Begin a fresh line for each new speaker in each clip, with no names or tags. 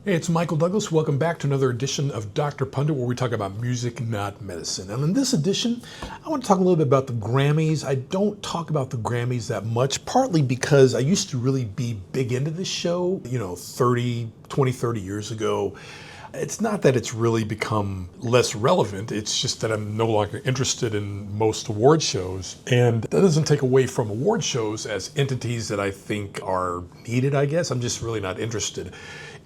Hey, it's Michael Douglas. Welcome back to another edition of Dr. Pundit, where we talk about music, not medicine. And in this edition, I want to talk a little bit about the Grammys. I don't talk about the Grammys that much, partly because I used to really be big into this show, 30 years ago. It's not that it's really become less relevant, it's just that I'm no longer interested in most award shows. And that doesn't take away from award shows as entities that I think are needed, I guess. I'm just really not interested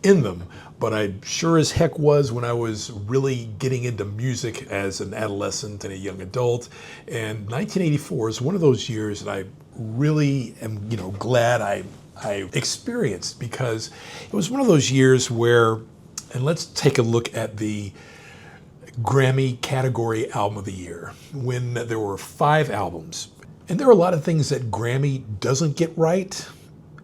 in them. But I sure as heck was when I was really getting into music as an adolescent and a young adult. And 1984 is one of those years that I really am, glad I experienced, because it was one of those years where, and let's take a look at the Grammy category album of the year, when there were 5 albums. And there are a lot of things that Grammy doesn't get right,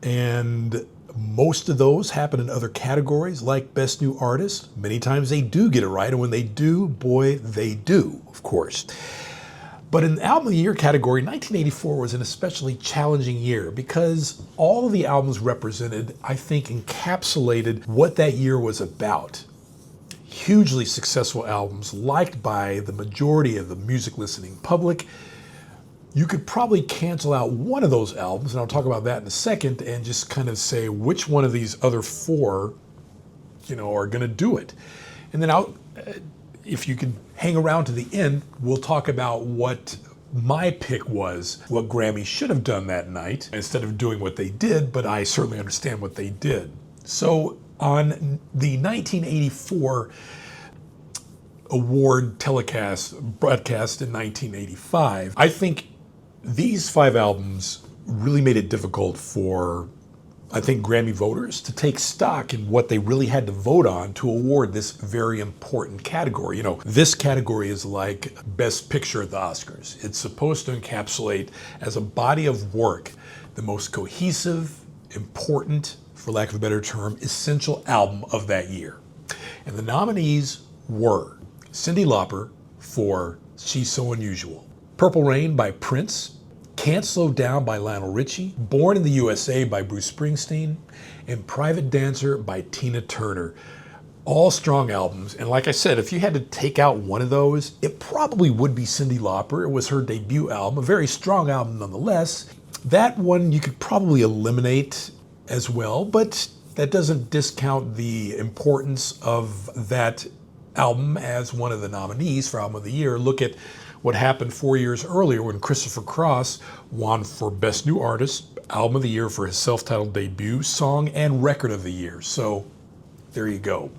and most of those happen in other categories, like Best New Artist. Many times they do get it right, and when they do, boy, they do, of course. But in the Album of the Year category, 1984 was an especially challenging year because all of the albums represented, I think, encapsulated what that year was about. Hugely successful albums, liked by the majority of the music listening public. You could probably cancel out one of those albums, and I'll talk about that in a second, and just kind of say which one of these other 4, are going to do it. And then if you can hang around to the end, we'll talk about what my pick was, what Grammy should have done that night instead of doing what they did, but I certainly understand what they did. So on the 1984 award broadcast in 1985, I think these 5 albums really made it difficult for, I think, Grammy voters to take stock in what they really had to vote on to award this very important category. This category is like Best Picture at the Oscars. It's supposed to encapsulate, as a body of work, the most cohesive, important, for lack of a better term, essential album of that year. And the nominees were Cyndi Lauper for She's So Unusual, Purple Rain by Prince, Can't Slow Down by Lionel Richie, Born in the USA by Bruce Springsteen, and Private Dancer by Tina Turner. All strong albums, and like I said, if you had to take out one of those, it probably would be Cyndi Lauper. It was her debut album, a very strong album nonetheless. That one you could probably eliminate as well, but that doesn't discount the importance of that album as one of the nominees for Album of the Year. Look at what happened 4 years earlier when Christopher Cross won for Best New Artist, Album of the Year for his self-titled debut, Song, and Record of the Year. So there you go.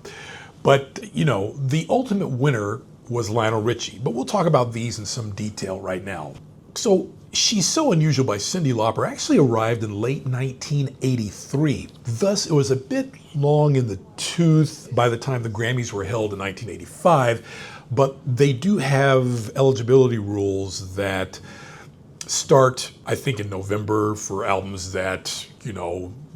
But, the ultimate winner was Lionel Richie. But we'll talk about these in some detail right now. So She's So Unusual by Cyndi Lauper actually arrived in late 1983. Thus, it was a bit long in the tooth by the time the Grammys were held in 1985. But they do have eligibility rules that start, I think, in November for albums that,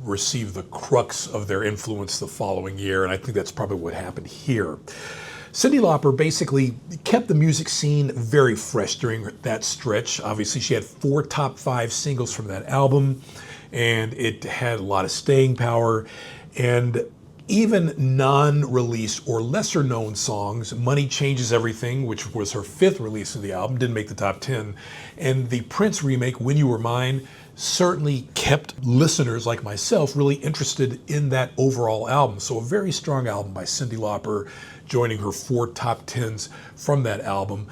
receive the crux of their influence the following year. And I think that's probably what happened here. Cyndi Lauper basically kept the music scene very fresh during that stretch. Obviously, she had 4 top 5 singles from that album, and it had a lot of staying power. And even non-released or lesser-known songs, Money Changes Everything, which was her 5th release of the album, didn't make the top 10, and the Prince remake, When You Were Mine, certainly kept listeners like myself really interested in that overall album. So a very strong album by Cyndi Lauper, joining her 4 top 10s from that album.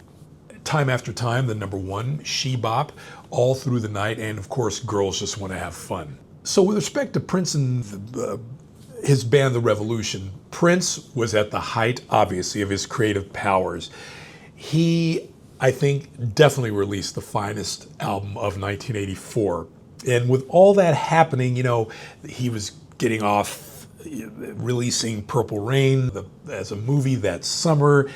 Time After Time, the number 1, She Bop, All Through the Night, and of course, Girls Just Want to Have Fun. So with respect to Prince and his band, The Revolution, Prince was at the height, obviously, of his creative powers. He, I think, definitely released the finest album of 1984. And with all that happening, he was getting off releasing Purple Rain as a movie that summer.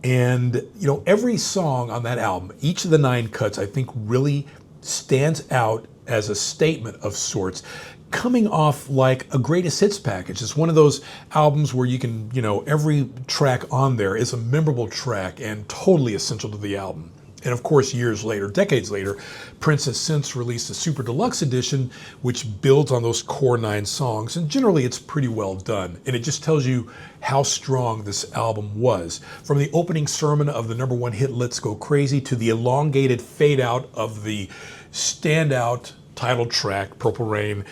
And, every song on that album, each of the 9 cuts, I think really stands out as a statement of sorts, coming off like a greatest hits package. It's one of those albums where you can, every track on there is a memorable track and totally essential to the album. And of course, years later, decades later, Prince has since released a super deluxe edition, which builds on those core 9 songs. And generally, it's pretty well done. And it just tells you how strong this album was. From the opening sermon of the #1 hit, Let's Go Crazy, to the elongated fade out of the standout title track, Purple Rain,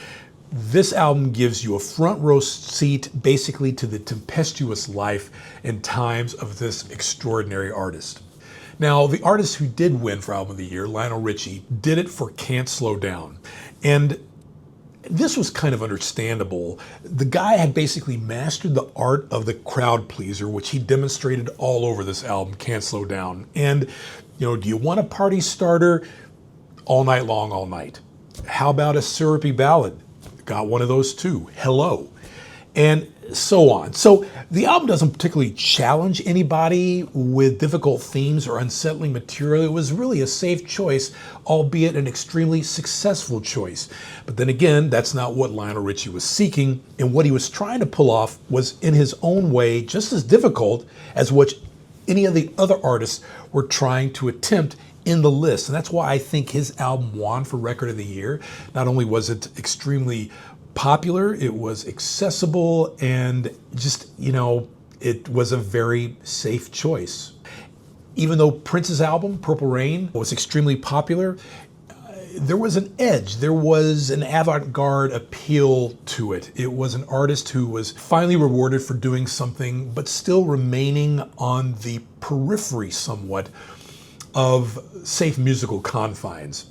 this album gives you a front row seat basically to the tempestuous life and times of this extraordinary artist. Now, the artist who did win for Album of the Year, Lionel Richie, did it for Can't Slow Down. And this was kind of understandable. The guy had basically mastered the art of the crowd pleaser, which he demonstrated all over this album, Can't Slow Down. And, do you want a party starter? All Night Long, All Night. How about a syrupy ballad? Got one of those too, Hello. And so on. So the album doesn't particularly challenge anybody with difficult themes or unsettling material. It was really a safe choice, albeit an extremely successful choice. But then again, that's not what Lionel Richie was seeking, and what he was trying to pull off was, in his own way, just as difficult as what any of the other artists were trying to attempt in the list. And that's why I think his album won for Record of the Year. Not only was it extremely popular, it was accessible, and just, it was a very safe choice. Even though Prince's album, Purple Rain, was extremely popular, there was an edge. There was an avant-garde appeal to it. It was an artist who was finally rewarded for doing something, but still remaining on the periphery somewhat of safe musical confines.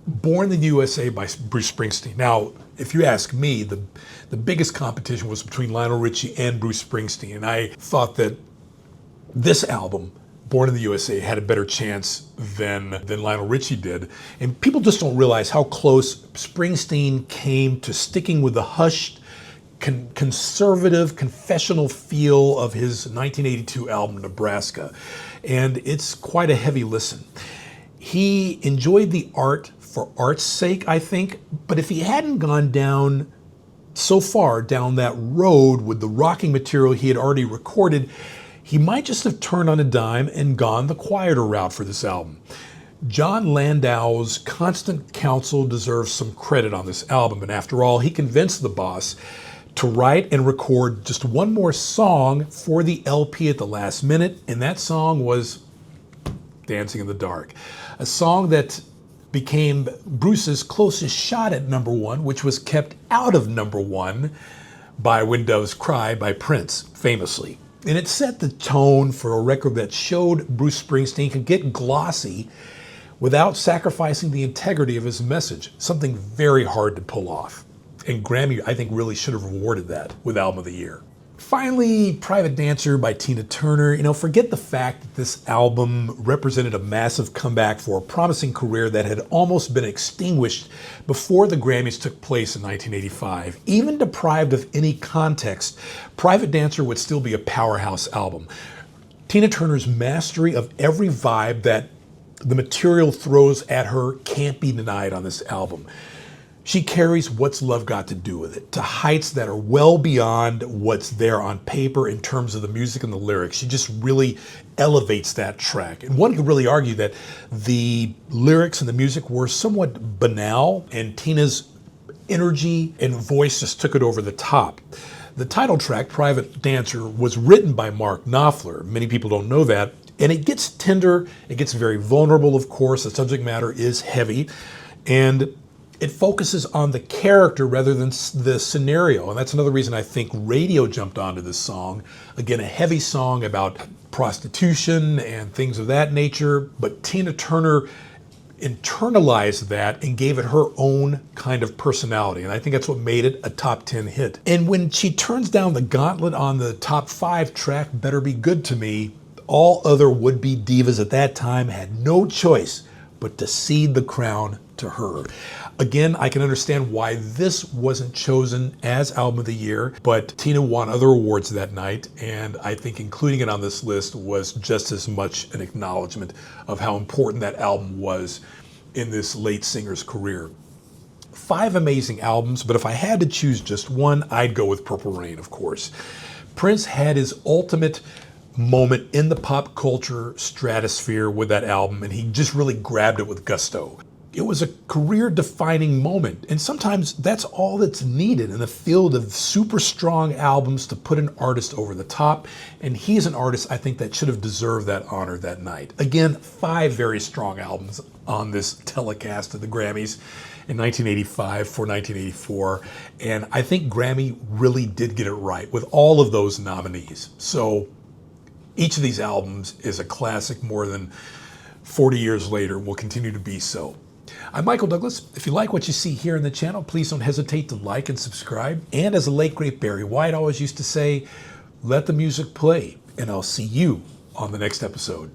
Born in the USA by Bruce Springsteen. Now, if you ask me, the biggest competition was between Lionel Richie and Bruce Springsteen. And I thought that this album, Born in the USA, had a better chance than Lionel Richie did. And people just don't realize how close Springsteen came to sticking with the hushed, conservative, confessional feel of his 1982 album, Nebraska. And it's quite a heavy listen. He enjoyed the art for art's sake, I think, but if he hadn't gone down so far down that road with the rocking material he had already recorded, he might just have turned on a dime and gone the quieter route for this album. John Landau's constant counsel deserves some credit on this album, and after all, he convinced the boss to write and record just one more song for the LP at the last minute, and that song was Dancing in the Dark, a song that became Bruce's closest shot at #1, which was kept out of #1 by When Doves Cry by Prince, famously. And it set the tone for a record that showed Bruce Springsteen could get glossy without sacrificing the integrity of his message, something very hard to pull off. And Grammy, I think, really should have rewarded that with Album of the Year. Finally, Private Dancer by Tina Turner. Forget the fact that this album represented a massive comeback for a promising career that had almost been extinguished before the Grammys took place in 1985. Even deprived of any context, Private Dancer would still be a powerhouse album. Tina Turner's mastery of every vibe that the material throws at her can't be denied on this album. She carries What's Love Got to Do with It to heights that are well beyond what's there on paper in terms of the music and the lyrics. She just really elevates that track. And one could really argue that the lyrics and the music were somewhat banal, and Tina's energy and voice just took it over the top. The title track, Private Dancer, was written by Mark Knopfler. Many people don't know that. And it gets tender, it gets very vulnerable, of course. The subject matter is heavy, and it focuses on the character rather than the scenario. And that's another reason I think radio jumped onto this song. Again, a heavy song about prostitution and things of that nature, but Tina Turner internalized that and gave it her own kind of personality. And I think that's what made it a top 10 hit. And when she turns down the gauntlet on the top 5 track, Better Be Good to Me, all other would-be divas at that time had no choice but to cede the crown to her. Again, I can understand why this wasn't chosen as Album of the Year, but Tina won other awards that night, and I think including it on this list was just as much an acknowledgement of how important that album was in this late singer's career. 5 amazing albums, but if I had to choose just one, I'd go with Purple Rain, of course. Prince had his ultimate moment in the pop culture stratosphere with that album, and he just really grabbed it with gusto. It was a career-defining moment, and sometimes that's all that's needed in a field of super strong albums to put an artist over the top, and he's an artist I think that should have deserved that honor that night. Again, 5 very strong albums on this telecast of the Grammys in 1985 for 1984, and I think Grammy really did get it right with all of those nominees. So each of these albums is a classic more than 40 years later, will continue to be so. I'm Michael Douglas. If you like what you see here on the channel, please don't hesitate to like and subscribe. And as the late great Barry White always used to say, let the music play, and I'll see you on the next episode.